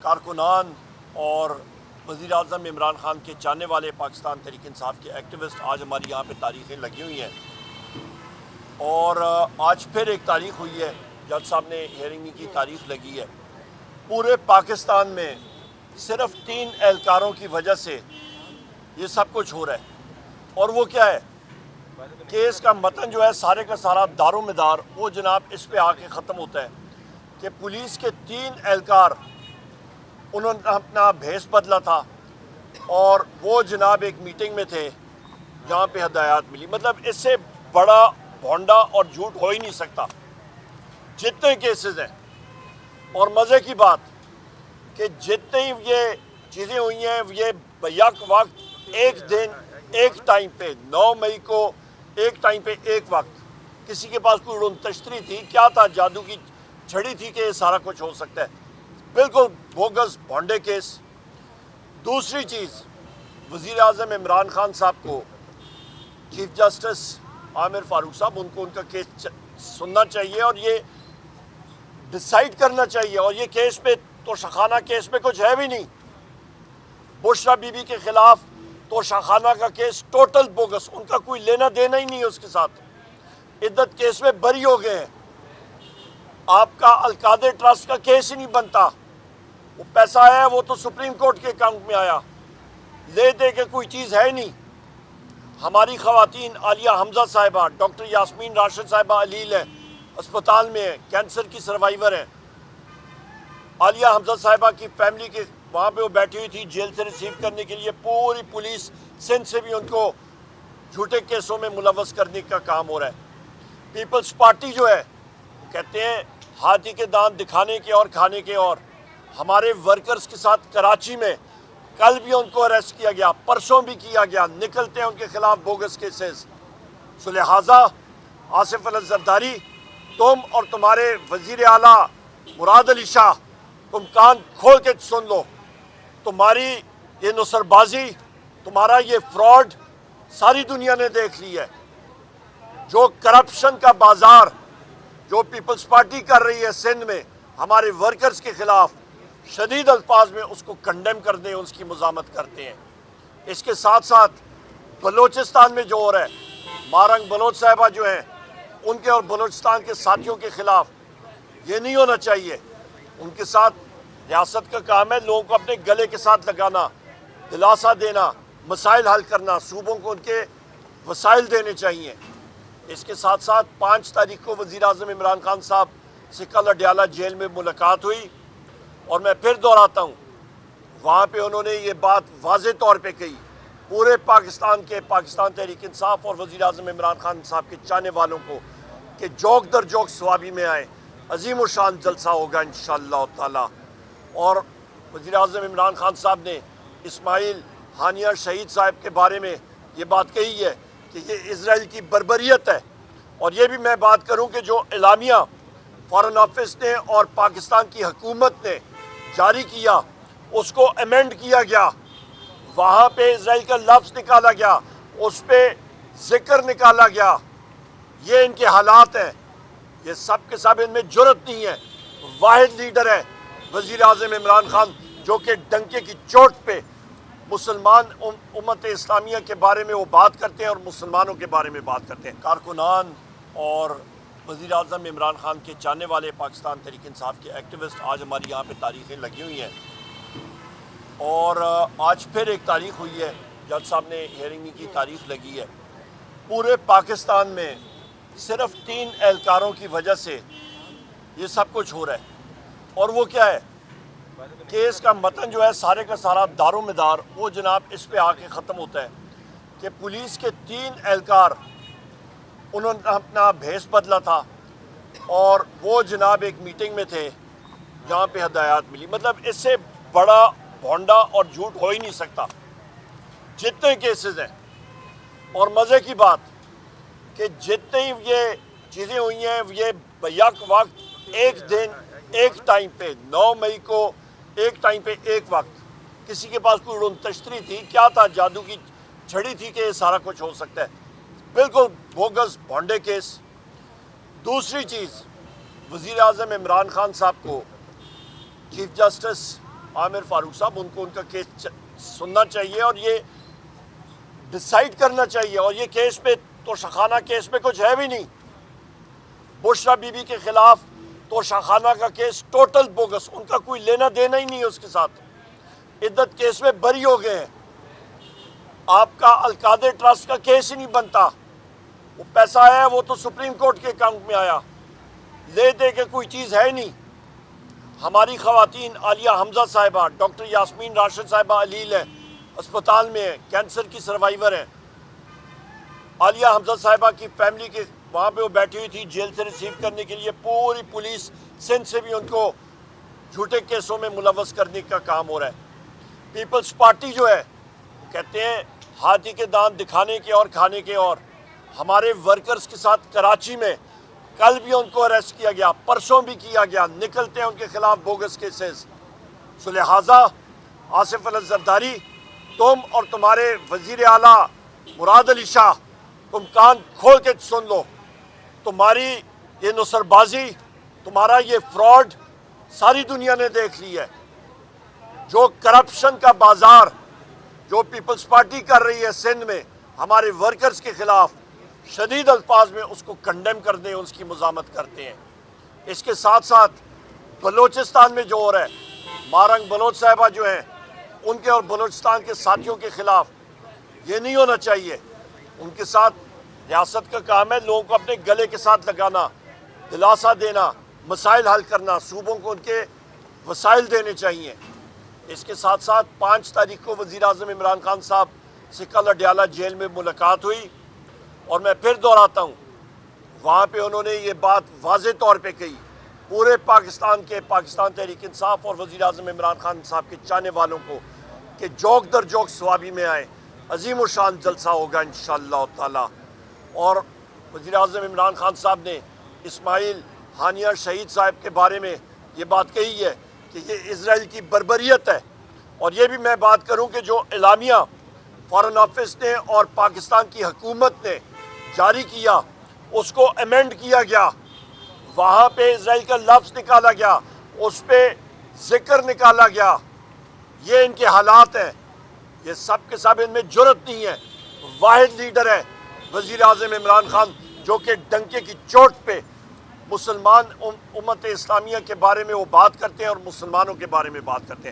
کارکنان اور وزیر اعظم عمران خان کے چاہنے والے پاکستان تحریک انصاف کے ایکٹیوسٹ آج ہماری یہاں پہ تاریخیں لگی ہوئی ہیں، اور آج پھر ایک تاریخ ہوئی ہے۔ جج صاحب نے ہیئرنگ کی تاریخ لگی ہے۔ پورے پاکستان میں صرف 3 اہلکاروں کی وجہ سے یہ سب کچھ ہو رہا ہے، اور وہ کیا ہے؟ کیس کا متن جو ہے سارے کا سارا دار و مدار وہ جناب اس پہ آ کے ختم ہوتا ہے کہ پولیس کے 3 اہلکار انہوں نے اپنا بھیس بدلا تھا، اور وہ جناب ایک میٹنگ میں تھے جہاں پہ ہدایات ملی۔ مطلب اس سے بڑا بھونڈا اور جھوٹ ہو ہی نہیں سکتا جتنے کیسز ہیں۔ اور مزے کی بات کہ جتنی یہ چیزیں ہوئی ہیں یہ بیک وقت ایک دن ایک ٹائم پہ 9 مئی کو ایک ٹائم پہ ایک وقت کسی کے پاس کوئی رنتشتری تھی، کیا تھا، جادو کی چھڑی تھی کہ یہ سارا کچھ ہو سکتا ہے؟ بالکل بوگس بھونڈے کیس۔ دوسری چیز، وزیر اعظم عمران خان صاحب کو چیف جسٹس عامر فاروق صاحب ان کو ان کا کیس سننا چاہیے اور یہ ڈیسائیڈ کرنا چاہیے، اور یہ کیس پہ توشخانہ کیس پہ کچھ ہے بھی نہیں۔ بشرا بی بی کے خلاف توشخانہ کا کیس ٹوٹل بوگس، ان کا کوئی لینا دینا ہی نہیں ہے اس کے ساتھ۔ عدت کیس میں بری ہو گئے ہیں۔ آپ کا القادر ٹرسٹ کا کیس ہی نہیں بنتا، وہ پیسہ آیا وہ تو سپریم کورٹ کے اکاؤنٹ میں آیا، لے دے کے کوئی چیز ہے ہی نہیں۔ ہماری خواتین عالیہ حمزہ صاحبہ، ڈاکٹر یاسمین راشد صاحبہ علیل ہیں، اسپتال میں ہیں، کینسر کی سروائیور ہیں۔ عالیہ حمزہ صاحبہ کی فیملی کے وہاں پہ وہ بیٹھی ہوئی تھی جیل سے ریسیو کرنے کے لیے، پوری پولیس سندھ سے بھی ان کو جھوٹے کیسوں میں ملوث کرنے کا کام ہو رہا ہے۔ پیپلز پارٹی جو ہے کہتے ہیں ہاتھی کے دانت دکھانے کے اور کھانے کے، اور ہمارے ورکرز کے ساتھ کراچی میں کل بھی ان کو اریسٹ کیا گیا، پرسوں بھی کیا گیا، نکلتے ہیں ان کے خلاف بوگس کیسز۔ سو لہٰذا آصف علی زرداری، تم اور تمہارے وزیر اعلیٰ مراد علی شاہ، تم کان کھول کے سن لو، تمہاری یہ نصر بازی، تمہارا یہ فراڈ ساری دنیا نے دیکھ لی ہے۔ جو کرپشن کا بازار جو پیپلز پارٹی کر رہی ہے سندھ میں ہمارے ورکرز کے خلاف، شدید الفاظ میں اس کو کنڈیم کرتے ہیں، اس کی مزاحمت کرتے ہیں۔ اس کے ساتھ ساتھ بلوچستان میں جو ہو رہا ہے، مارنگ بلوچ صاحبہ جو ہیں ان کے اور بلوچستان کے ساتھیوں کے خلاف یہ نہیں ہونا چاہیے۔ ان کے ساتھ ریاست کا کام ہے لوگوں کو اپنے گلے کے ساتھ لگانا، دلاسا دینا، مسائل حل کرنا، صوبوں کو ان کے وسائل دینے چاہیے۔ اس کے ساتھ ساتھ 5 تاریخ کو وزیر اعظم عمران خان صاحب سے کل اڈیالہ جیل میں ملاقات ہوئی، اور میں پھر دہراتا ہوں، وہاں پہ انہوں نے یہ بات واضح طور پہ کہی پورے پاکستان کے پاکستان تحریک انصاف اور وزیر اعظم عمران خان صاحب کے چاہنے والوں کو کہ جوک در جوک ثوابی میں آئے، عظیم الشان جلسہ ہوگا انشاءاللہ تعالی۔ اور وزیر اعظم عمران خان صاحب نے اسماعیل ہانیہ شہید صاحب کے بارے میں یہ بات کہی ہے کہ یہ اسرائیل کی بربریت ہے، اور یہ بھی میں بات کروں کہ جو اعلامیہ فارن آفس نے اور پاکستان کی حکومت نے جاری کیا اس کو امینڈ کیا گیا، وہاں پہ اسرائیل کا لفظ نکالا گیا، اس پہ ذکر نکالا گیا۔ یہ ان کے حالات ہیں، یہ سب کے سب ان میں جرت نہیں ہے۔ واحد لیڈر ہے وزیر اعظم عمران خان جو کہ ڈنکے کی چوٹ پہ مسلمان امت اسلامیہ کے بارے میں وہ بات کرتے ہیں اور مسلمانوں کے بارے میں بات کرتے ہیں۔ کارکنان اور وزیر اعظم عمران خان کے چاہنے والے پاکستان تحریک انصاف کے ایکٹیوسٹ آج ہماری یہاں پہ تاریخیں لگی ہوئی ہیں، اور آج پھر ایک تاریخ ہوئی ہے۔ جج صاحب نے ہیئرنگ کی تاریخ لگی ہے۔ پورے پاکستان میں صرف 3 اہلکاروں کی وجہ سے یہ سب کچھ ہو رہا ہے، اور وہ کیا ہے؟ کیس کا متن جو ہے سارے کا سارا دار و مدار وہ جناب اس پہ آ کے ختم ہوتا ہے کہ پولیس کے 3 اہلکار انہوں نے اپنا بھیس بدلا تھا، اور وہ جناب ایک میٹنگ میں تھے جہاں پہ ہدایات ملی۔ مطلب اس سے بڑا بھونڈا اور جھوٹ ہو ہی نہیں سکتا جتنے کیسز ہیں۔ اور مزے کی بات کہ جتنی یہ چیزیں ہوئی ہیں یہ بیک وقت ایک دن ایک ٹائم پہ 9 مئی کو ایک ٹائم پہ ایک وقت کسی کے پاس کوئی رنتشتری تھی، کیا تھا، جادو کی چھڑی تھی کہ یہ سارا کچھ ہو سکتا ہے؟ بالکل بوگس بھونڈے کیس۔ دوسری چیز، وزیر اعظم عمران خان صاحب کو چیف جسٹس عامر فاروق صاحب، ان کو ان کا کیس سننا چاہیے اور یہ ڈیسائیڈ کرنا چاہیے. اور یہ کیس پہ توشخانہ کیس پہ کچھ ہے بھی نہیں. بشرا بی بی کے خلاف توشخانہ کا کیس ٹوٹل بوگس، ان کا کوئی لینا دینا ہی نہیں ہے اس کے ساتھ. عدت کیس میں بری ہو گئے ہیں. آپ کا القادر ٹرسٹ کا کیس ہی نہیں بنتا. وہ پیسہ آیا وہ تو سپریم کورٹ کے اکاؤنٹ میں آیا، لے دے کے کوئی چیز ہے ہی نہیں. ہماری خواتین عالیہ حمزہ صاحبہ، ڈاکٹر یاسمین راشد صاحبہ علیل ہیں، اسپتال میں ہیں، کینسر کی سروائیور ہیں. عالیہ حمزہ صاحبہ کی فیملی کے وہاں پہ وہ بیٹھی ہوئی تھی جیل سے ریسیو کرنے کے لیے. پوری پولیس سندھ سے بھی ان کو جھوٹے کیسوں میں ملوث کرنے کا کام ہو رہا ہے. پیپلز پارٹی جو ہے کہتے ہیں ہاتھی کے دانت دکھانے کے اور کھانے کے. اور ہمارے ورکرز کے ساتھ کراچی میں کل بھی ان کو اریسٹ کیا گیا، پرسوں بھی کیا گیا. نکلتے ہیں ان کے خلاف بوگس کیسز. سو لہٰذا آصف علی زرداری، تم اور تمہارے وزیر اعلیٰ مراد علی شاہ، تم کان کھول کے سن لو. تمہاری یہ نصر بازی، تمہارا یہ فراڈ ساری دنیا نے دیکھ لی ہے. جو کرپشن کا بازار جو پیپلز پارٹی کر رہی ہے سندھ میں ہمارے ورکرز کے خلاف، شدید الفاظ میں اس کو کنڈیم کرتے ہیں، اس کی مزاحمت کرتے ہیں. اس کے ساتھ ساتھ بلوچستان میں جو ہو رہا ہے، مارنگ بلوچ صاحبہ جو ہیں ان کے اور بلوچستان کے ساتھیوں کے خلاف یہ نہیں ہونا چاہیے. ان کے ساتھ ریاست کا کام ہے لوگوں کو اپنے گلے کے ساتھ لگانا، دلاسا دینا، مسائل حل کرنا، صوبوں کو ان کے وسائل دینے چاہیے. اس کے ساتھ ساتھ 5 تاریخ کو وزیر اعظم عمران خان صاحب سے کل اڈیالہ جیل میں ملاقات ہوئی. اور میں پھر دہراتا ہوں، وہاں پہ انہوں نے یہ بات واضح طور پہ کہی پورے پاکستان کے، پاکستان تحریک انصاف اور وزیر اعظم عمران خان صاحب کے چاہنے والوں کو، کہ جوک در جوک ثوابی میں آئے. عظیم الشان جلسہ ہوگا انشاءاللہ تعالی. اور وزیر اعظم عمران خان صاحب نے اسماعیل ہانیہ شہید صاحب کے بارے میں یہ بات کہی ہے کہ یہ اسرائیل کی بربریت ہے. اور یہ بھی میں بات کروں کہ جو اعلامیہ فارن آفس نے اور پاکستان کی حکومت نے جاری کیا، اس کو امینڈ کیا گیا، وہاں پہ اسرائیل کا لفظ نکالا گیا، اس پہ ذکر نکالا گیا. یہ ان کے حالات ہیں. یہ سب کے سب ان میں جرت نہیں ہے. واحد لیڈر ہے وزیر اعظم عمران خان جو کہ ڈنکے کی چوٹ پہ مسلمان امت اسلامیہ کے بارے میں وہ بات کرتے ہیں اور مسلمانوں کے بارے میں بات کرتے ہیں.